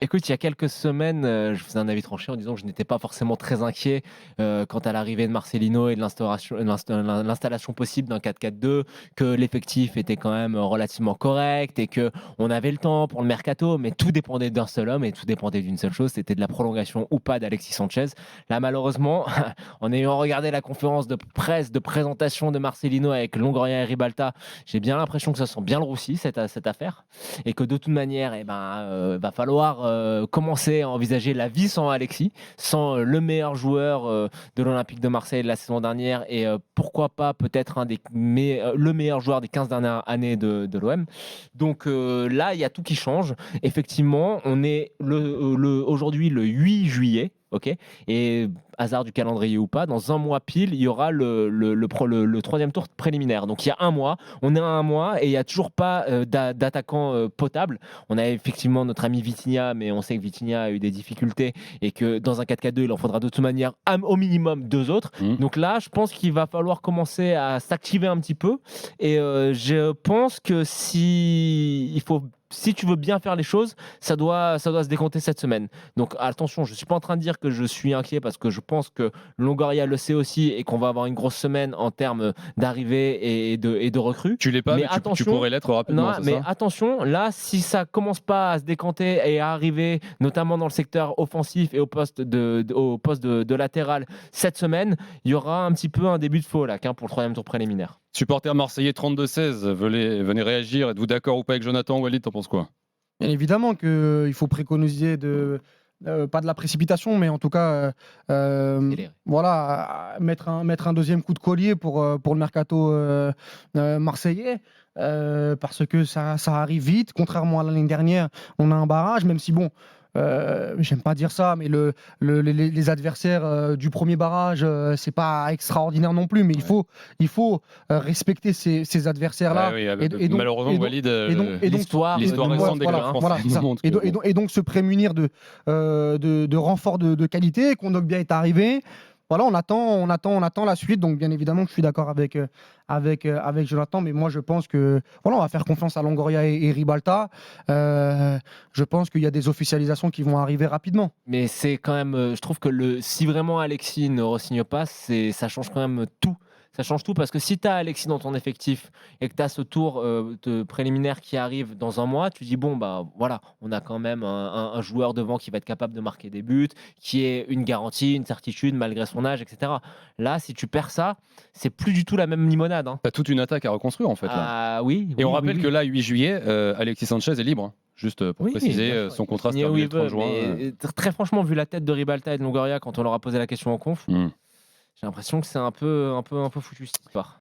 Écoute, il y a quelques semaines, je faisais un avis tranché en disant que je n'étais pas forcément très inquiet, quant à l'arrivée de Marcelino et de l'installation possible d'un 4-4-2, que l'effectif était quand même, relativement correct et que on avait le temps pour le mercato, mais tout dépendait d'un seul homme et tout dépendait d'une seule chose, c'était de la prolongation ou pas d'Alexis Sanchez. Là, malheureusement, en ayant regardé la conférence de presse de présentation de Marcelino avec Longoria et Ribalta, j'ai bien l'impression que ça sent bien le roussi cette affaire et que de toute manière, eh ben, va falloir, commencer à envisager la vie sans Alexis, sans, le meilleur joueur, de l'Olympique de Marseille de la saison dernière et pourquoi pas peut-être le meilleur joueur des 15 dernières années de l'OM. Donc là, il y a tout qui change. Effectivement, on est aujourd'hui le 8 juillet, OK? Et hasard du calendrier ou pas, dans un mois pile, il y aura le 3e tour préliminaire. Donc il y a un mois, on est à un mois et il n'y a toujours pas d'attaquant potable. On a effectivement notre ami Vitinha, mais on sait que Vitinha a eu des difficultés et que dans un 4-4-2, il en faudra de toute manière au minimum deux autres. Mmh. Donc là, je pense qu'il va falloir commencer à s'activer un petit peu. Et je pense que si tu veux bien faire les choses, ça doit se décompter cette semaine. Donc attention, je ne suis pas en train de dire que je suis inquiet parce que je pense que Longoria le sait aussi et qu'on va avoir une grosse semaine en termes d'arrivée et de recrues. Tu l'es pas, Mais mais tu attention, pourrais l'être rapidement, non, c'est mais ça? attention, là, si ça commence pas à se décanter et à arriver, notamment dans le secteur offensif et au poste de latéral cette semaine, il y aura un petit peu un début de faux là, pour le troisième tour préliminaire. Supporter marseillais 32-16, venez réagir. Êtes-vous d'accord ou pas avec Jonathan? Walid, t'en penses quoi? Bien évidemment qu'il faut préconiser pas de la précipitation, mais en tout cas, Accéléré. voilà, mettre un deuxième coup de collier pour le mercato marseillais, parce que ça arrive vite. Contrairement à l'année dernière, on a un barrage, même si bon, j'aime pas dire ça, mais les adversaires du premier barrage, c'est pas extraordinaire non plus, mais Ouais. il faut respecter ces Ah adversaires-là. oui, Et donc, malheureusement, et donc, Walid, et donc, et donc, L'histoire l'histoire nous récente montre des que, clubs voilà, hein, voilà, français c'est nous ça. montre Et, que donc, et bon. donc- et donc se prémunir de renforts de qualité. Kondogbia est arrivé. Voilà, on attend la suite. Donc, bien évidemment, que je suis d'accord avec Jonathan, mais moi, je pense que voilà, on va faire confiance à Longoria et Ribalta. Je pense qu'il y a des officialisations qui vont arriver rapidement. mais c'est quand même, je trouve que si vraiment Alexis ne re-signe pas, ça change quand même tout. Ça change tout parce que si tu as Alexis dans ton effectif et que tu as ce tour, de préliminaire qui arrive dans un mois, tu dis: «Bon, bah, voilà, on a quand même un joueur devant qui va être capable de marquer des buts, qui est une garantie, une certitude malgré son âge» et cetera. Là, si tu perds ça, c'est plus du tout la même limonade, hein. T'as toute une attaque à reconstruire en fait là. Ah oui, Et on oui, oui, rappelle que oui. là, 8 juillet, Alexis Sanchez est libre, hein. Juste pour Oui, préciser, bien sûr, il son peut contrat se signer où termine il le 30 veut, juin. mais très franchement, vu la tête de Ribalta et de Longoria quand on leur a posé la question en conf, Mmh. j'ai l'impression que c'est un peu foutu cette histoire.